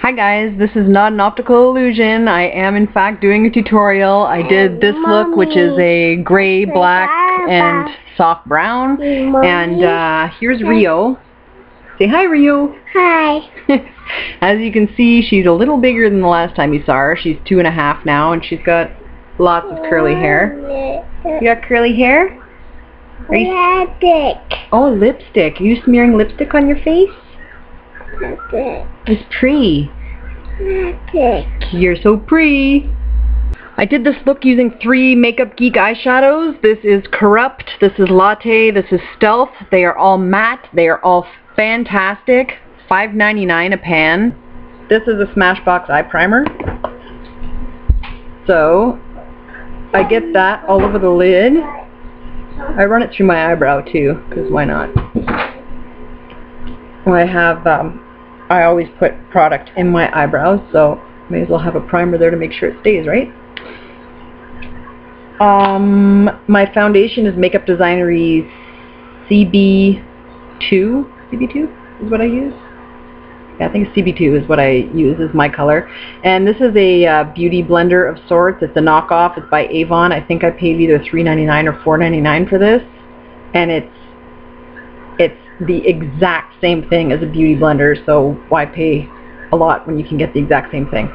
Hi guys, this is not an optical illusion. I am in fact doing a tutorial. I did this look, which is a gray, black, and soft brown. And here's Rio. Say hi, Rio. Hi. As you can see, she's a little bigger than the last time you saw her. She's 2.5 now, and she's got lots of curly hair. You got curly hair? Lipstick. Oh, lipstick. Are you smearing lipstick on your face? It's pretty. You're so pretty. I did this look using 3 Makeup Geek eyeshadows. This is Corrupt, this is Latte, this is Stealth. They are all matte. They are all fantastic. $5.99 a pan. This is a Smashbox eye primer. So I get that all over the lid. I run it through my eyebrow too, because why not? I have I always put product in my eyebrows, so may as well have a primer there to make sure it stays, right? My foundation is Makeup Designery CB2. CB2 is what I use. Yeah, I think CB2 is what I use as my color. And this is a beauty blender of sorts. It's a knockoff. It's by Avon. I think I paid either $3.99 or $4.99 for this. And it's the exact same thing as a beauty blender, so why pay a lot when you can get the exact same thing?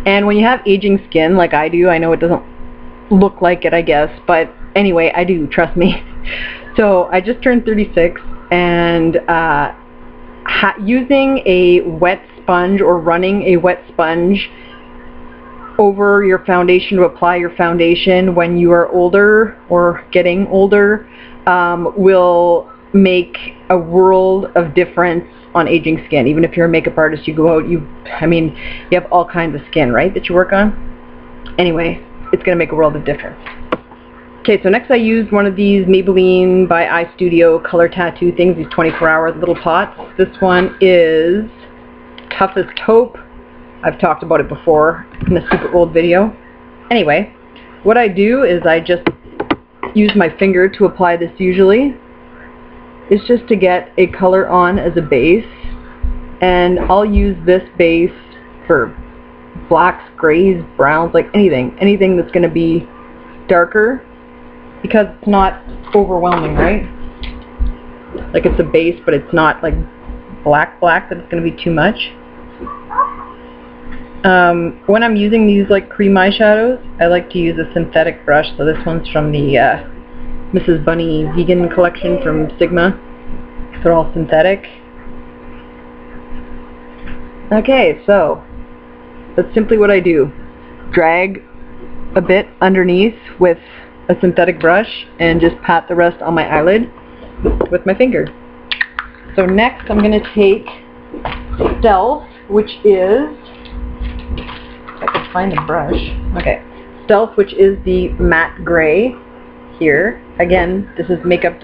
And when you have aging skin like I do, I know it doesn't look like it, I guess, but anyway, I do, trust me. So I just turned 36, and using a wet sponge or running a wet sponge over your foundation to apply your foundation when you are older or getting older will make a world of difference on aging skin. Even if you're a makeup artist, you go out, you have all kinds of skin, right, that you work on? Anyway, it's going to make a world of difference. Okay, so next I used one of these Maybelline by Eye Studio color tattoo things, these 24-hour little pots. This one is Toughest Taupe. I've talked about it before in a super old video. Anyway, what I do is I just use my finger to apply this usually. It's just to get a color on as a base, and I'll use this base for blacks, grays, browns, like anything that's going to be darker, because it's not overwhelming, right? Like, it's a base, but it's not like black that it's going to be too much. When I'm using these like cream eyeshadows, I like to use a synthetic brush. So this one's from the Mrs. Bunny Vegan collection from Sigma. They're all synthetic. Okay, so that's simply what I do. Drag a bit underneath with a synthetic brush and just pat the rest on my eyelid with my finger. So next I'm going to take Stealth, which is, if I can find the brush. Okay, Stealth, which is the matte gray. Here again, this is Makeup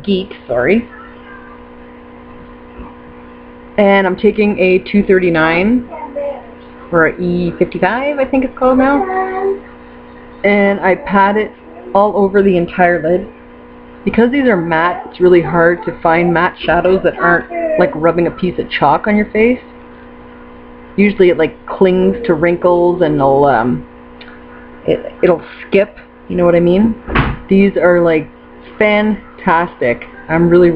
Geek, sorry. And I'm taking a 239 or a E55, I think it's called now, and I pat it all over the entire lid. Because these are matte, it's really hard to find matte shadows that aren't like rubbing a piece of chalk on your face. Usually it like clings to wrinkles and it'll skip. You know what I mean? These are like fantastic. I'm really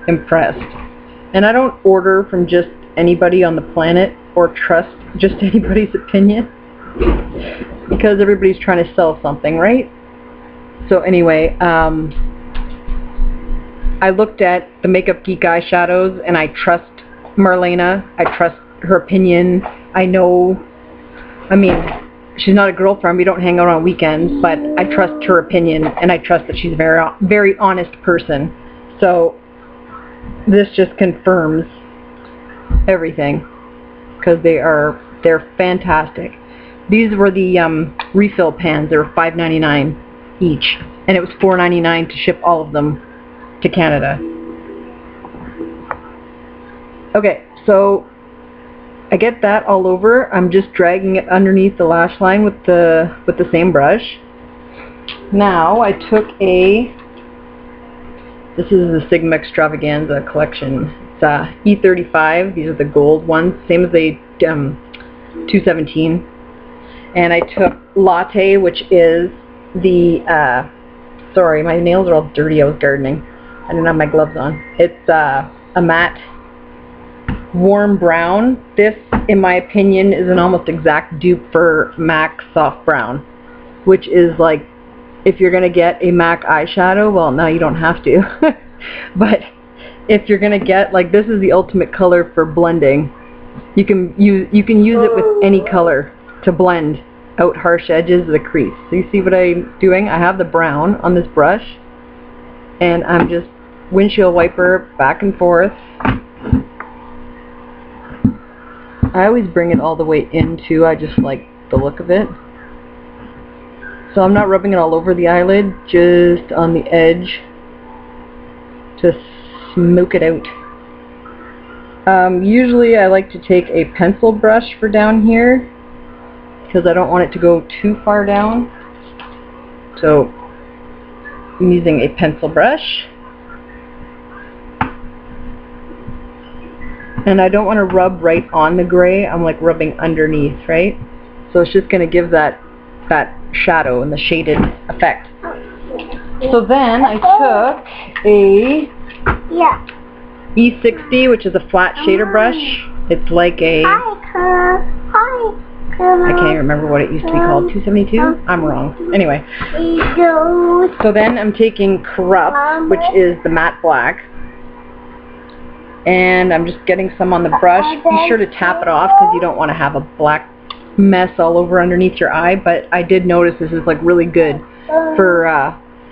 impressed. And I don't order from just anybody on the planet or trust just anybody's opinion, because everybody's trying to sell something, right? So anyway, I looked at the Makeup Geek eyeshadows, and I trust Marlena. I trust her opinion. She's not a girlfriend, we don't hang out on weekends, but I trust her opinion, and I trust that she's a very honest person. So this just confirms everything, because they're fantastic. These were the refill pans. They were $5.99 each, and it was $4.99 to ship all of them to Canada. Okay, so I get that all over. I'm just dragging it underneath the lash line with the same brush. Now I took this is the Sigma Extravaganza collection. E35. These are the gold ones, same as the 217. And I took Latte, which is the, sorry, my nails are all dirty, I was gardening. I didn't have my gloves on. It's a matte warm brown. This, in my opinion, is an almost exact dupe for MAC soft brown, which is like, if you're going to get a MAC eyeshadow, well, no, you don't have to. But if you're going to get, like, this is the ultimate color for blending. You can use it with any color to blend out harsh edges of the crease. So you see what I'm doing? I have the brown on this brush, and I'm just windshield wiper back and forth. I always bring it all the way in too. I just like the look of it. So I'm not rubbing it all over the eyelid, just on the edge to smoke it out. Usually I like to take a pencil brush for down here because I don't want it to go too far down. So I'm using a pencil brush. And I don't want to rub right on the gray. I'm like rubbing underneath, right? So it's just going to give that shadow and the shaded effect. So then I took a E60, which is a flat shader brush. It's like a, I can't remember what it used to be called, 272? I'm wrong. Anyway. So then I'm taking Corrupt, which is the matte black. And I'm just getting some on the brush. Be sure to tap it off because you don't want to have a black mess all over underneath your eye. But I did notice this is like really good for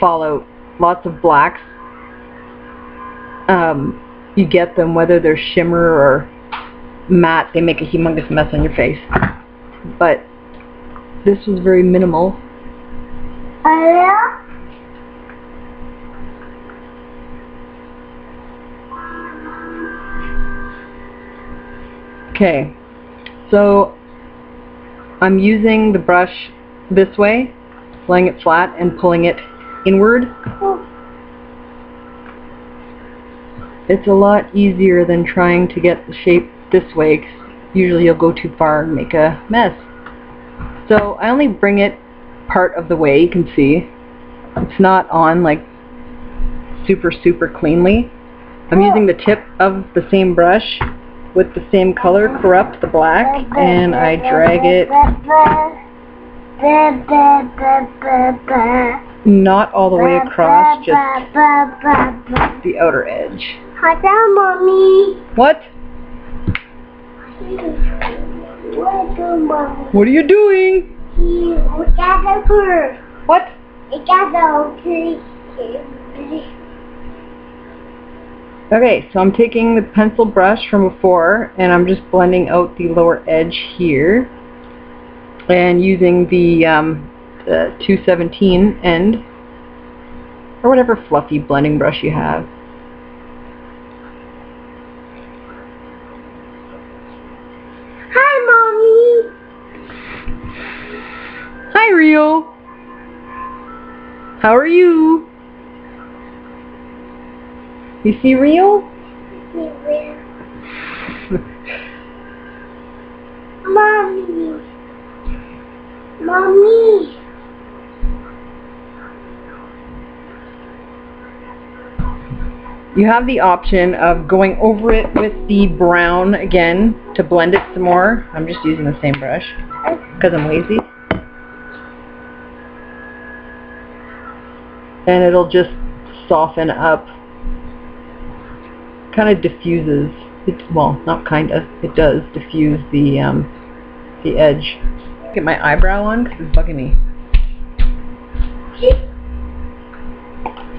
fallout. Lots of blacks. You get them whether they're shimmer or matte. They make a humongous mess on your face. But this was very minimal. Okay, so I'm using the brush this way, laying it flat and pulling it inward. It's a lot easier than trying to get the shape this way, 'cause usually you'll go too far and make a mess. So I only bring it part of the way, you can see. It's not on like super cleanly. I'm using the tip of the same brush with the same color, Corrupt, the black, and I drag it not all the way across, just the outer edge. Hi there, Mommy. What? What are you doing? What? Okay, so I'm taking the pencil brush from before and I'm just blending out the lower edge here and using the 217 end or whatever fluffy blending brush you have. Hi, Mommy. Hi, Rio. How are you? You see Rio? Mommy. Mommy. You have the option of going over it with the brown again to blend it some more. I'm just using the same brush because I'm lazy. And it'll just soften up. Kind of diffuses it, well, not kind of, it does diffuse the edge. Get my eyebrow on because it's bugging me.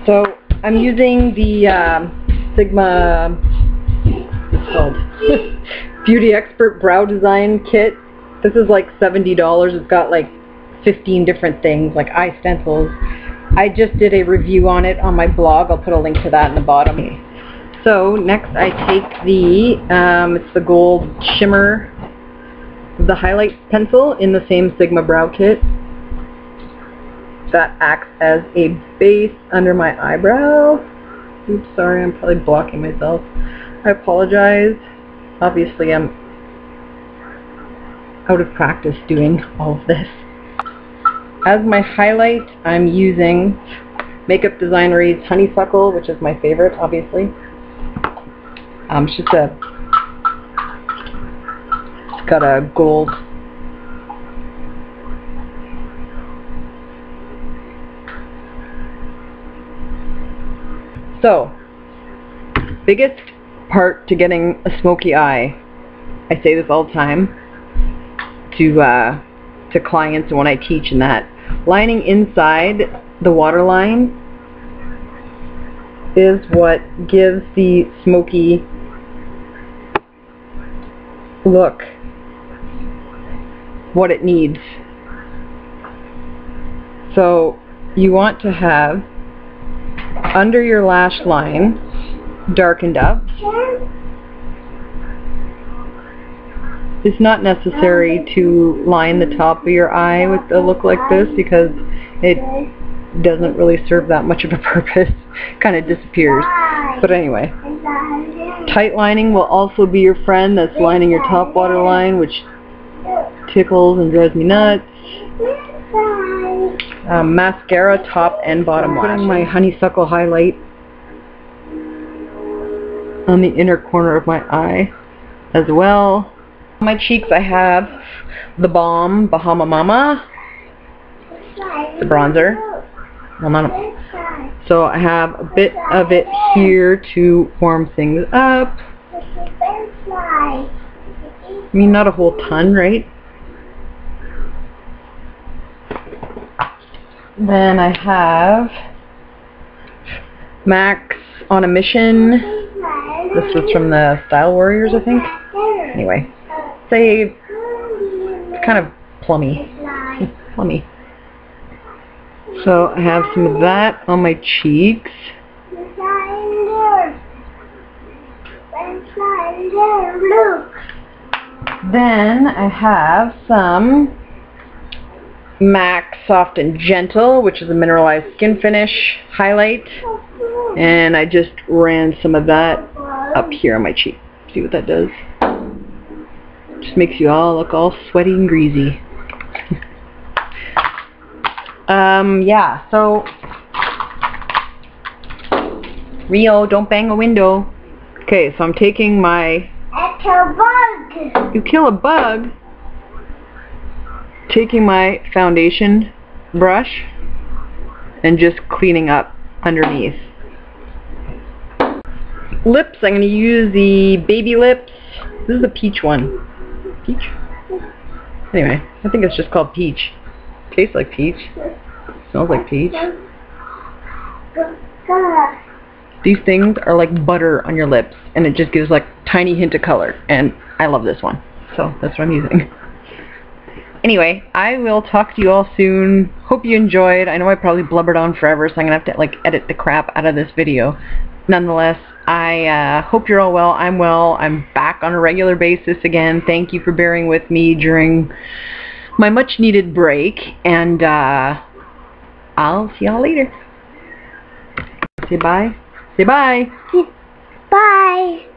So I'm using the Sigma, what's it called? Beauty Expert Brow Design Kit. This is like $70. It's got like 15 different things, like eye stencils. I just did a review on it on my blog. I'll put a link to that in the bottom. So next I take the, it's the gold shimmer, the highlight pencil in the same Sigma Brow Kit. That acts as a base under my eyebrow. Oops, sorry, I'm probably blocking myself. I apologize. Obviously I'm out of practice doing all of this. As my highlight, I'm using Makeup Designery's Honeysuckle, which is my favorite, obviously. It's got a gold So, biggest part to getting a smoky eye, I say this all the time to clients and when I teach, and that lining inside the waterline is what gives the smoky look what it needs. So you want to have under your lash line darkened up. It's not necessary to line the top of your eye with a look like this because it doesn't really serve that much of a purpose. Kind of disappears. But anyway, tight lining will also be your friend. That's lining your top waterline, which tickles and drives me nuts. Mascara, top and bottom lashes. Putting my honeysuckle highlight on the inner corner of my eye as well. On my cheeks I have the Balm Bahama Mama, the bronzer. So I have a bit of it here to warm things up. I mean, not a whole ton, right? Then I have MAC's On a Mission. This was from the Style Warriors, I think. Anyway, it's kind of plummy. Plummy. So I have some of that on my cheeks. Then I have some MAC Soft and Gentle, which is a mineralized skin finish highlight, and I just ran some of that up here on my cheek. See what that does? Just makes you all look all sweaty and greasy. Yeah, so Rio, don't bang a window. Okay, so I'm taking my... You kill a bug? Taking my foundation brush and just cleaning up underneath. Lips, I'm going to use the Baby Lips. This is the peach one. Peach? Anyway, I think it's just called peach. Tastes like peach. Smells like peach. These things are like butter on your lips, and it just gives like tiny hint of color, and I love this one. So that's what I'm using. Anyway, I will talk to you all soon. Hope you enjoyed. I know I probably blubbered on forever, so I'm going to have to like edit the crap out of this video. Nonetheless, I hope you're all well. I'm well. I'm back on a regular basis again. Thank you for bearing with me during my much needed break, and I'll see y'all later. Say bye. Say bye. Bye.